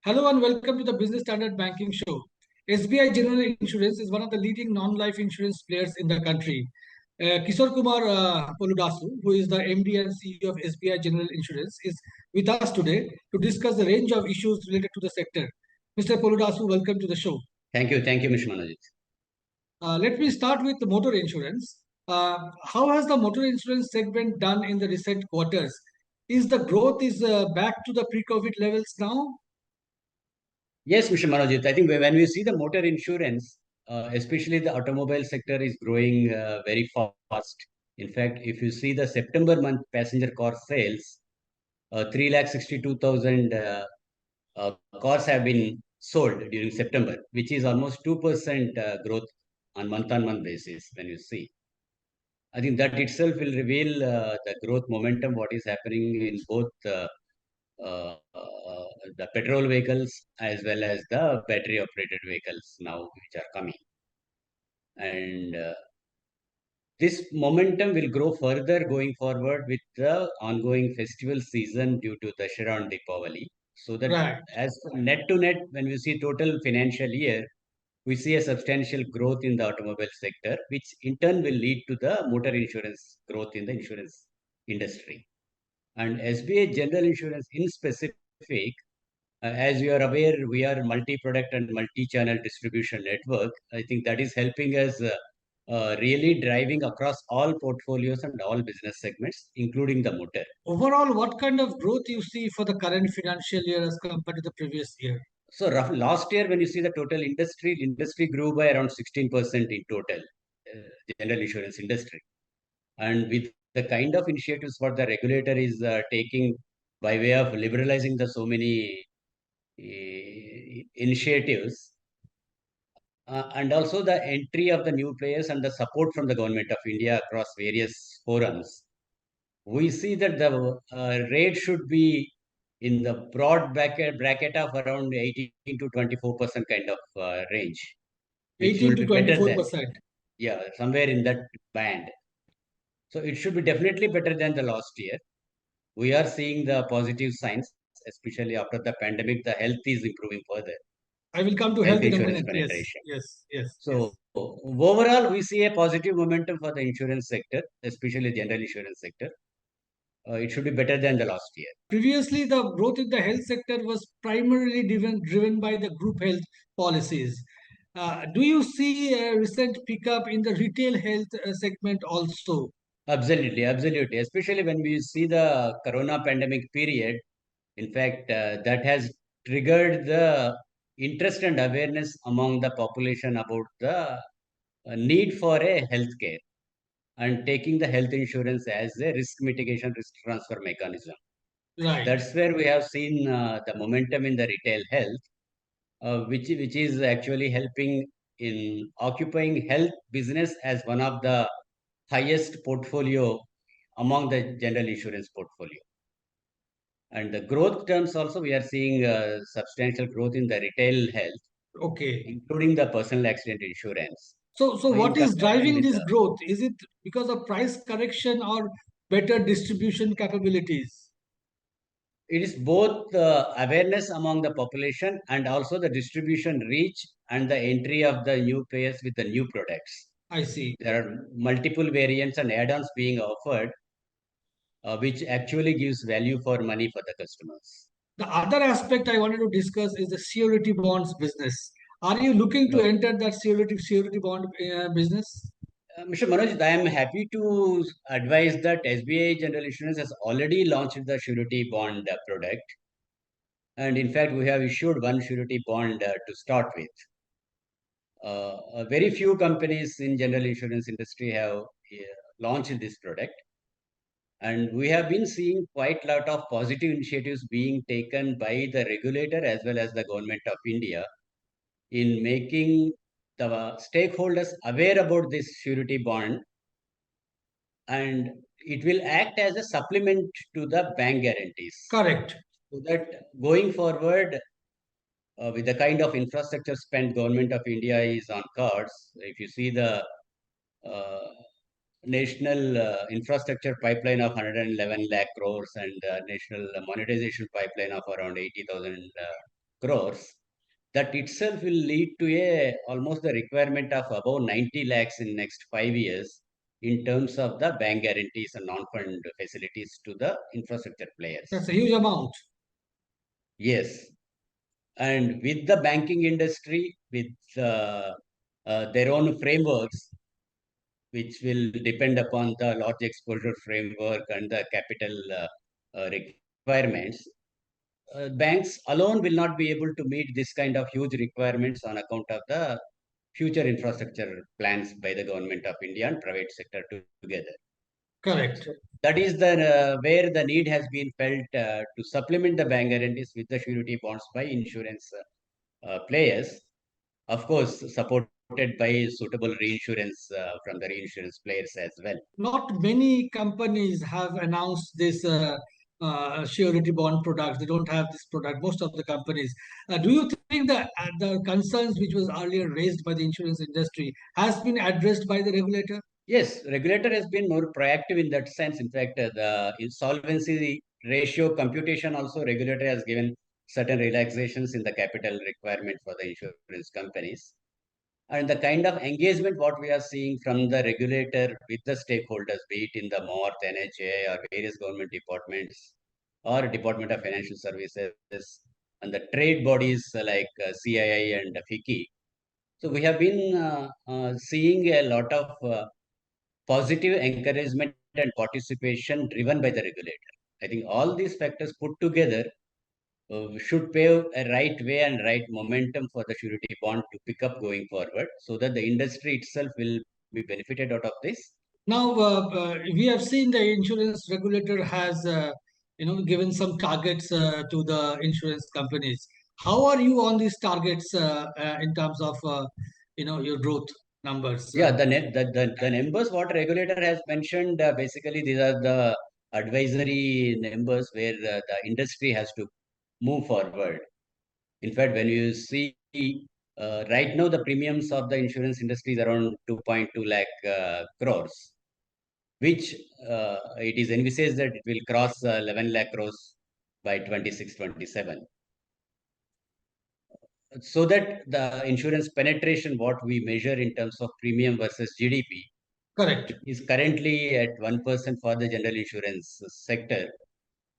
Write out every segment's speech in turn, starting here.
Hello and welcome to the Business Standard Banking Show. SBI General Insurance is one of the leading non-life insurance players in the country. Kishore Kumar Poludasu, who is the MD and CEO of SBI General Insurance, is with us today to discuss the range of issues related to the sector. Mr. Poludasu, welcome to the show. Thank you, Mr. Manojit. Let me start with the motor insurance. How has the motor insurance segment done in the recent quarters? Is the growth back to the pre-COVID levels now? Yes, Mr. Manojit. I think when we see the motor insurance, especially the automobile sector is growing very fast. In fact, if you see the September month passenger car sales, 3,62,000 cars have been sold during September, which is almost 2% growth on month basis when you see. I think that itself will reveal the growth momentum, what is happening in both uh, uh, the petrol vehicles as well as the battery operated vehicles now which are coming. And this momentum will grow further going forward with the ongoing festival season due to Dashera and Deepavali. So that Right. as net to net, when we see total financial year, we see a substantial growth in the automobile sector, which in turn will lead to the motor insurance growth in the insurance industry. And SBI General Insurance in specific, as you are aware, we are multi-product and multi-channel distribution network. I think that is helping us really driving across all portfolios and all business segments, including the motor. Overall, what kind of growth you see for the current financial year as compared to the previous year? So last year, when you see the total industry grew by around 16% in total, general insurance industry. And with the kind of initiatives what the regulator is taking by way of liberalizing the so many initiatives, and also the entry of the new players and the support from the government of India across various forums, we see that the rate should be in the broad bracket of around 18 to 24% kind of range, which 18 will to be better than, 24%. yeah, somewhere in that band. So it should be definitely better than the last year. We are seeing the positive signs, especially after the pandemic, the health is improving further, I will come to health health in a insurance minute. Yes, penetration. yes, yes, yes. So overall, we see a positive momentum for the insurance sector, especially general insurance sector. It should be better than the last year. Previously, the growth in the health sector was primarily driven by the group health policies. Do you see a recent pickup in the retail health segment also? Absolutely, absolutely. Especially when we see the corona pandemic period, in fact, that has triggered the interest and awareness among the population about the need for a healthcare and taking the health insurance as a risk mitigation, risk transfer mechanism. Right. That's where we have seen the momentum in the retail health, which is actually helping in occupying health business as one of the highest portfolio among the general insurance portfolio. And the growth terms also, we are seeing substantial growth in the retail health, Okay. including the personal accident insurance. So In what is comparison driving with this the, growth? Is it because of price correction or better distribution capabilities? it is both awareness among the population and also the distribution reach and the entry of the new players with the new products. I see. There are multiple variants and add-ons being offered, which actually gives value for money for the customers. The other aspect I wanted to discuss is the security bonds business. Are you looking to No, enter that security bond business? Mr. Manoj, I am happy to advise that SBI General Insurance has already launched the surety bond product. And in fact, we have issued one surety bond to start with. Very few companies in general insurance industry have launched this product. And we have been seeing quite a lot of positive initiatives being taken by the regulator as well as the government of India in making the stakeholders aware about this surety bond, and it will act as a supplement to the bank guarantees. Correct. So that going forward, with the kind of infrastructure spent government of India is on cards, if you see the uh, national infrastructure pipeline of 111 lakh crores and national monetization pipeline of around 80,000 crores, that itself will lead to a almost the requirement of about 90 lakhs in next 5 years in terms of the bank guarantees and non-fund facilities to the infrastructure players. That's a huge amount. Yes, and with the banking industry, with their own frameworks, which will depend upon the large exposure framework and the capital requirements, banks alone will not be able to meet this kind of huge requirements on account of the future infrastructure plans by the government of India and private sector together. Correct. That is the where the need has been felt to supplement the bank guarantees with the surety bonds by insurance players, of course, supported by suitable reinsurance from the reinsurance players as well. Not many companies have announced this surety bond products. They don't have this product. Most of the companies. Do you think that the concerns which was earlier raised by the insurance industry has been addressed by the regulator? Yes, regulator has been more proactive in that sense. In fact, the insolvency ratio computation also regulator has given certain relaxations in the capital requirement for the insurance companies. And the kind of engagement what we are seeing from the regulator with the stakeholders, be it in the MORTH, NHA, or various government departments, or Department of Financial Services, and the trade bodies like CII and FICCI. So we have been seeing a lot of positive encouragement and participation driven by the regulator. I think all these factors put together should pave a right way and right momentum for the surety bond to pick up going forward so that the industry itself will be benefited out of this. Now, we have seen the insurance regulator has, given some targets to the insurance companies. How are you on these targets in terms of, your growth numbers? Yeah, the numbers what regulator has mentioned, basically these are the advisory numbers where the industry has to move forward. In fact, when you see right now the premiums of the insurance industry is around 2.2 lakh crores, which it is envisaged that it will cross 11 lakh crores by 26-27. So that the insurance penetration, what we measure in terms of premium versus GDP, Correct. is currently at 1% for the general insurance sector.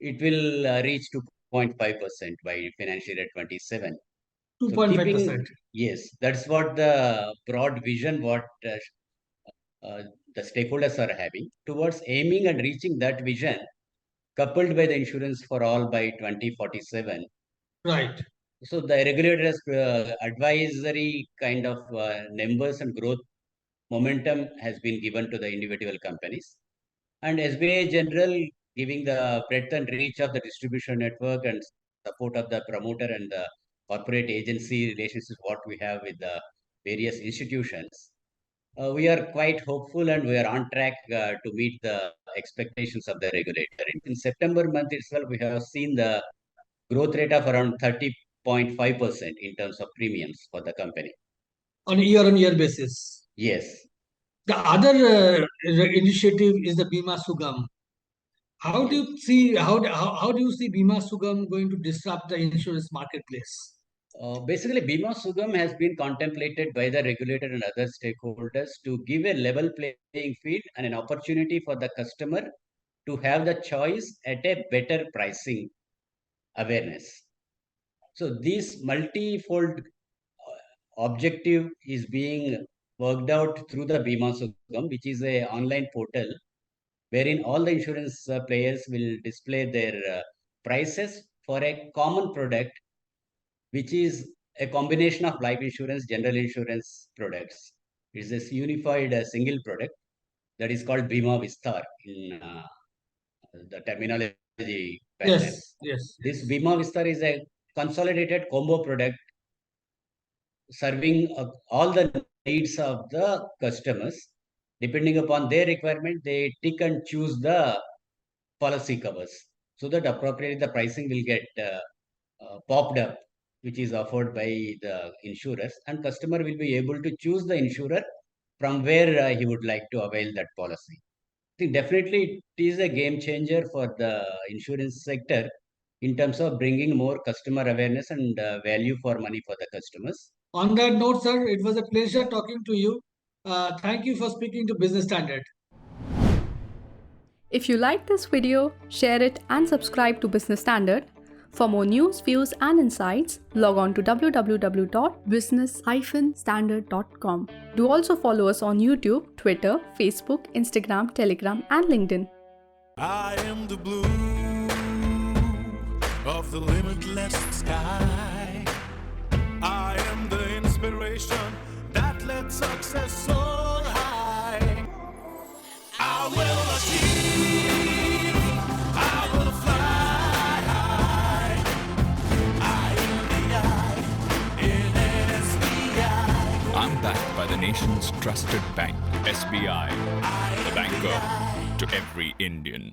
It will reach 2.5% by financial year 27. So keeping, 2.5%. yes, that's what the broad vision what uh, the stakeholders are having towards aiming and reaching that vision, coupled by the insurance for all by 2047. Right. So the regulator has advisory kind of numbers and growth momentum has been given to the individual companies. And SBI General giving the breadth and reach of the distribution network and support of the promoter and the corporate agency relationships what we have with the various institutions. We are quite hopeful and we are on track to meet the expectations of the regulator. In September month itself, we have seen the growth rate of around 30.5% in terms of premiums for the company. On a year-on-year basis. Yes. The other initiative is the Bima Sugam. How do Yes. you see how do you see Bima Sugam going to disrupt the insurance marketplace? Basically, Bima Sugam has been contemplated by the regulator and other stakeholders to give a level playing field and an opportunity for the customer to have the choice at a better pricing awareness. So, this multifold objective is being worked out through the Bima Sugam, which is a online portal wherein all the insurance players will display their prices for a common product, which is a combination of life insurance, general insurance products. It's a unified single product that is called Bima Vistar in the terminology pattern. Yes, yes, This yes. Bima Vistar is a consolidated combo product serving all the needs of the customers. Depending upon their requirement, they tick and choose the policy covers so that appropriately the pricing will get popped up, which is offered by the insurers, and customer will be able to choose the insurer from where he would like to avail that policy. I think definitely it is a game changer for the insurance sector in terms of bringing more customer awareness and value for money for the customers. On that note, sir, it was a pleasure talking to you. Thank you for speaking to Business Standard. If you like this video, share it and subscribe to Business Standard. For more news, views and insights, log on to www.business-standard.com. Do also follow us on YouTube, Twitter, Facebook, Instagram, Telegram and LinkedIn. I am the blue of the limitless sky. I am the inspiration that led success soar high. I will achieve, I will fly high. I am the I in SBI. I'm backed by the nation's trusted bank, SBI, the banker to every Indian.